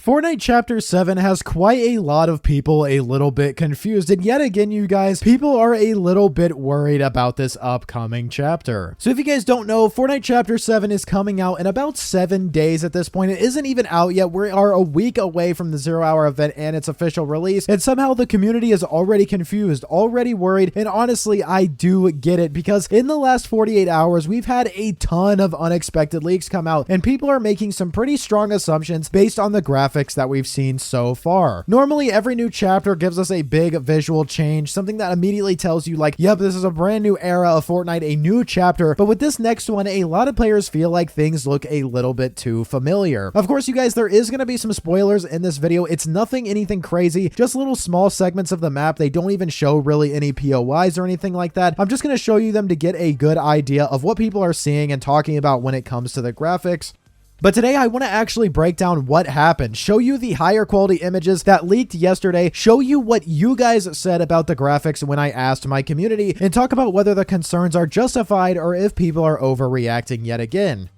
Fortnite Chapter 7 has quite a lot of people a little bit confused, and yet again, you guys, people are a little bit worried about this upcoming chapter. So if you guys don't know, Fortnite Chapter 7 is coming out in about 7 days at this point. It isn't even out yet. We are a week away from the 0-hour event and its official release, and somehow the community is already confused, already worried, and honestly, I do get it, because in the last 48 hours, we've had a ton of unexpected leaks come out, and people are making some pretty strong assumptions based on the graphics that we've seen so far. Normally, every new chapter gives us a big visual change, something that immediately tells you like, yep, this is a brand new era of Fortnite, a new chapter. But with this next one, a lot of players feel like things look a little bit too familiar. Of course, you guys, there is going to be some spoilers in this video. It's anything crazy, just little small segments of the map. They don't even show really any POIs or anything like that. I'm just going to show you them to get a good idea of what people are seeing and talking about when it comes to the graphics. But today I want to actually break down what happened, show you the higher quality images that leaked yesterday, show you what you guys said about the graphics when I asked my community, and talk about whether the concerns are justified or if people are overreacting yet again.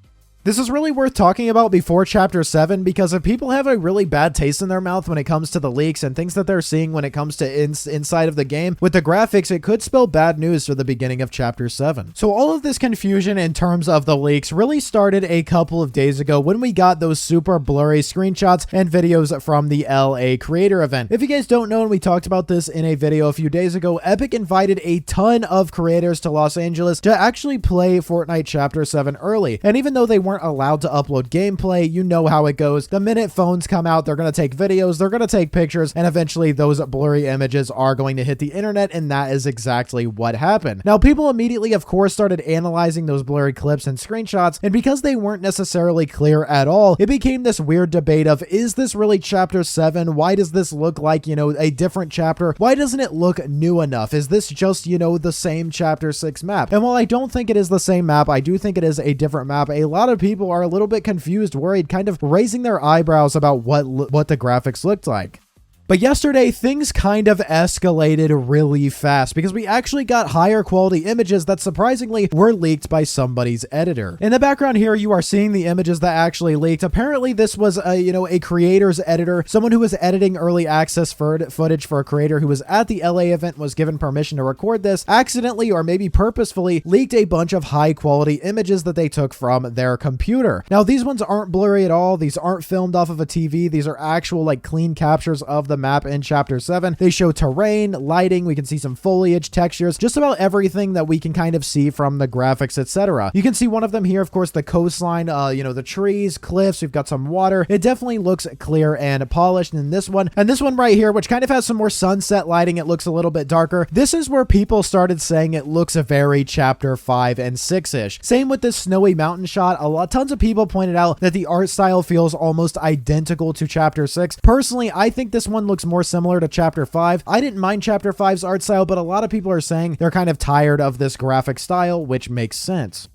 This is really worth talking about before Chapter 7, because if people have a really bad taste in their mouth when it comes to the leaks and things that they're seeing when it comes to inside of the game, with the graphics, it could spell bad news for the beginning of Chapter 7. So all of this confusion in terms of the leaks really started a couple of days ago when we got those super blurry screenshots and videos from the LA creator event. If you guys don't know, and we talked about this in a video a few days ago, Epic invited a ton of creators to Los Angeles to actually play Fortnite Chapter 7 early. And even though they weren't allowed to upload gameplay, you know how it goes. The minute phones come out, they're going to take videos, they're going to take pictures, and eventually those blurry images are going to hit the internet, and that is exactly what happened. Now, people immediately, of course, started analyzing those blurry clips and screenshots, and because they weren't necessarily clear at all, it became this weird debate of, is this really Chapter 7? Why does this look like, a different chapter? Why doesn't it look new enough? Is this just, the same Chapter 6 map? And while I don't think it is the same map, I do think it is a different map. A lot of people are a little bit confused, worried, kind of raising their eyebrows about what the graphics looked like. But yesterday, things kind of escalated really fast because we actually got higher quality images that surprisingly were leaked by somebody's editor. In the background here, you are seeing the images that actually leaked. Apparently, this was a creator's editor, someone who was editing early access footage for a creator who was at the LA event, was given permission to record this, accidentally or maybe purposefully leaked a bunch of high quality images that they took from their computer. Now, these ones aren't blurry at all. These aren't filmed off of a TV. These are actual clean captures of the map in Chapter 7. They show terrain, lighting, we can see some foliage, textures, just about everything that we can kind of see from the graphics, etc. You can see one of them here, of course, the coastline, the trees, cliffs, we've got some water. It definitely looks clear and polished. And this one right here, which kind of has some more sunset lighting, it looks a little bit darker. This is where people started saying it looks a very Chapter 5 and 6-ish. Same with this snowy mountain shot. Tons of people pointed out that the art style feels almost identical to Chapter 6. Personally, I think this one looks more similar to Chapter 5. I didn't mind Chapter 5's art style, but a lot of people are saying they're kind of tired of this graphic style, which makes sense.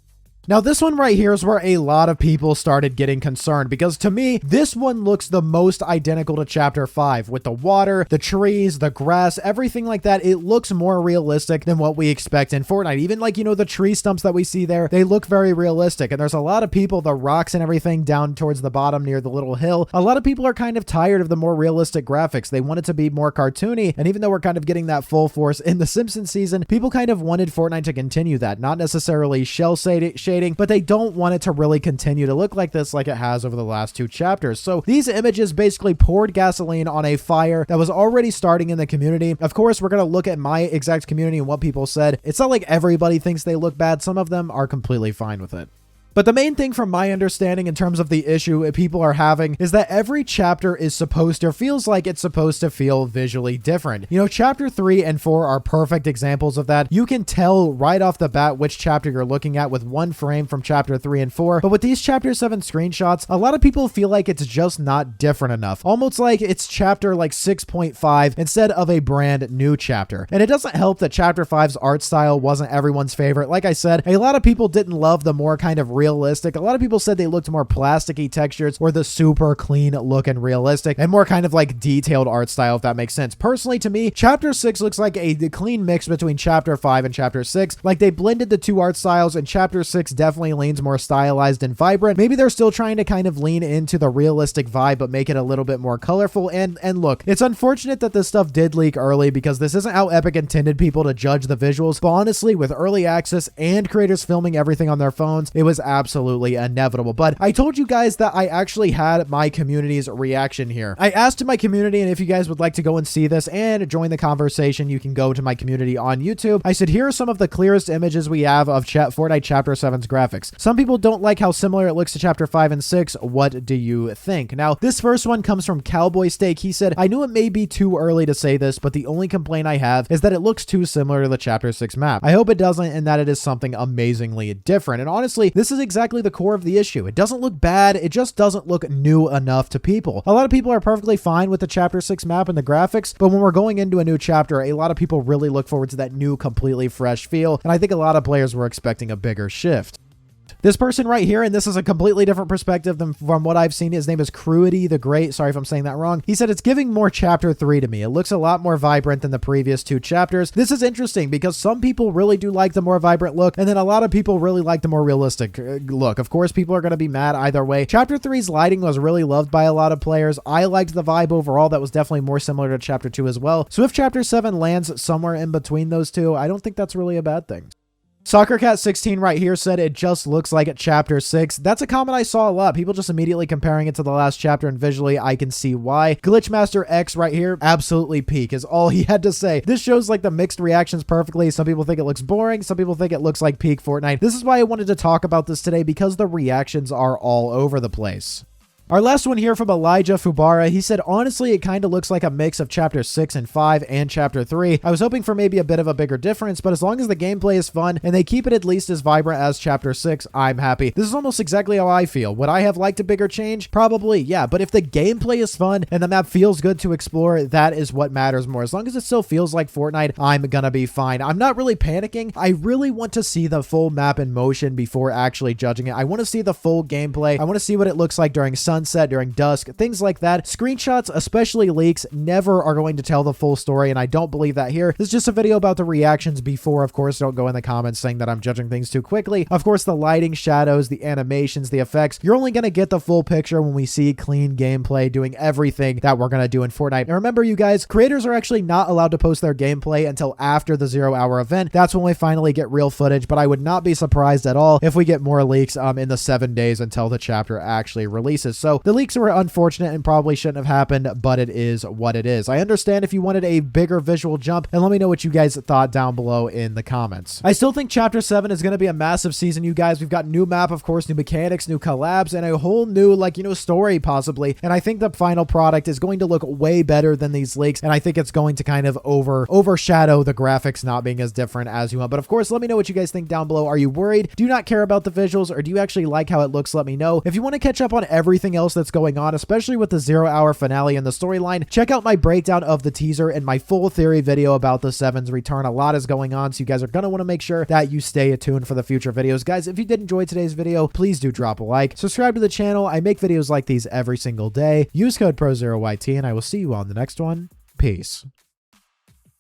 Now, this one right here is where a lot of people started getting concerned, because to me, this one looks the most identical to Chapter 5 with the water, the trees, the grass, everything like that. It looks more realistic than what we expect in Fortnite. Even the tree stumps that we see there, they look very realistic. And there's a lot of people, the rocks and everything down towards the bottom near the little hill, a lot of people are kind of tired of the more realistic graphics. They want it to be more cartoony. And even though we're kind of getting that full force in the Simpsons season, people kind of wanted Fortnite to continue that, not necessarily shell shading, but they don't want it to really continue to look like this like it has over the last 2 chapters. So these images basically poured gasoline on a fire that was already starting in the community. Of course, we're going to look at my exact community and what people said. It's not like everybody thinks they look bad. Some of them are completely fine with it. But the main thing from my understanding in terms of the issue people are having is that every chapter is feels like it's supposed to feel visually different. Chapter 3 and 4 are perfect examples of that. You can tell right off the bat which chapter you're looking at with one frame from Chapter 3 and 4. But with these Chapter 7 screenshots, a lot of people feel like it's just not different enough. Almost like it's Chapter 6.5 instead of a brand new chapter. And it doesn't help that Chapter 5's art style wasn't everyone's favorite. Like I said, a lot of people didn't love the more kind of realistic. A lot of people said they looked more plasticky textures or the super clean look and realistic and more kind of like detailed art style, if that makes sense. Personally, to me, Chapter 6 looks like a clean mix between Chapter 5 and Chapter 6. Like they blended the two art styles, and Chapter 6 definitely leans more stylized and vibrant. Maybe they're still trying to kind of lean into the realistic vibe, but make it a little bit more colorful. And look, it's unfortunate that this stuff did leak early because this isn't how Epic intended people to judge the visuals. But honestly, with early access and creators filming everything on their phones, it was absolutely inevitable. But I told you guys that I actually had my community's reaction here. I asked my community, and if you guys would like to go and see this and join the conversation, you can go to my community on YouTube. I said, here are some of the clearest images we have of Fortnite Chapter 7's graphics. Some people don't like how similar it looks to Chapter 5 and 6. What do you think? Now, this first one comes from Cowboy Steak. He said, I knew it may be too early to say this, but the only complaint I have is that it looks too similar to the Chapter 6 map. I hope it doesn't, and that it is something amazingly different. And honestly, this is exactly the core of the issue. It doesn't look bad. It just doesn't look new enough to people. A lot of people are perfectly fine with the Chapter 6 map and the graphics, but when we're going into a new chapter, a lot of people really look forward to that new, completely fresh feel. And I think a lot of players were expecting a bigger shift. This person right here, and this is a completely different perspective than from what I've seen. His name is Cruity the Great. Sorry if I'm saying that wrong. He said, it's giving more Chapter 3 to me. It looks a lot more vibrant than the previous two chapters. This is interesting because some people really do like the more vibrant look, and then a lot of people really like the more realistic look. Of course, people are going to be mad either way. Chapter 3's lighting was really loved by a lot of players. I liked the vibe overall. That was definitely more similar to Chapter 2 as well. So if Chapter 7 lands somewhere in between those two, I don't think that's really a bad thing. SoccerCat16 right here said it just looks like Chapter 6. That's a comment I saw a lot. People just immediately comparing it to the last chapter, and visually I can see why. Glitchmaster X right here, absolutely peak is all he had to say. This shows like the mixed reactions perfectly. Some people think it looks boring. Some people think it looks like peak Fortnite. This is why I wanted to talk about this today, because the reactions are all over the place. Our last one here from Elijah Fubara, he said, honestly, it kind of looks like a mix of Chapter 6 and 5 and Chapter 3. I was hoping for maybe a bit of a bigger difference, but as long as the gameplay is fun and they keep it at least as vibrant as Chapter 6, I'm happy. This is almost exactly how I feel. Would I have liked a bigger change? Probably, yeah. But if the gameplay is fun and the map feels good to explore, that is what matters more. As long as it still feels like Fortnite, I'm gonna be fine. I'm not really panicking. I really want to see the full map in motion before actually judging it. I want to see the full gameplay. I want to see what it looks like during sunset, during dusk, things like that. Screenshots, especially leaks, never are going to tell the full story, and I don't believe that here. This is just a video about the reactions before. Of course, don't go in the comments saying that I'm judging things too quickly. Of course, the lighting, shadows, the animations, the effects, you're only going to get the full picture when we see clean gameplay doing everything that we're going to do in Fortnite. And remember, you guys, creators are actually not allowed to post their gameplay until after the 0-hour event. That's when we finally get real footage, but I would not be surprised at all if we get more leaks in the 7 days until the chapter actually releases. So the leaks were unfortunate and probably shouldn't have happened, but it is what it is. I understand if you wanted a bigger visual jump, and let me know what you guys thought down below in the comments. I still think Chapter 7 is going to be a massive season, you guys. We've got new map, of course, new mechanics, new collabs, and a whole new, story possibly. And I think the final product is going to look way better than these leaks, and I think it's going to kind of overshadow the graphics not being as different as you want. But of course, let me know what you guys think down below. Are you worried? Do you not care about the visuals, or do you actually like how it looks? Let me know. If you want to catch up on everything else that's going on, especially with the 0-hour finale and the storyline, check out my breakdown of the teaser and my full theory video about the 7's return. A lot is going on, so you guys are going to want to make sure that you stay tuned for the future videos. Guys, if you did enjoy today's video, please do drop a like. Subscribe to the channel. I make videos like these every single day. Use code PROZEROYT, and I will see you on the next one. Peace.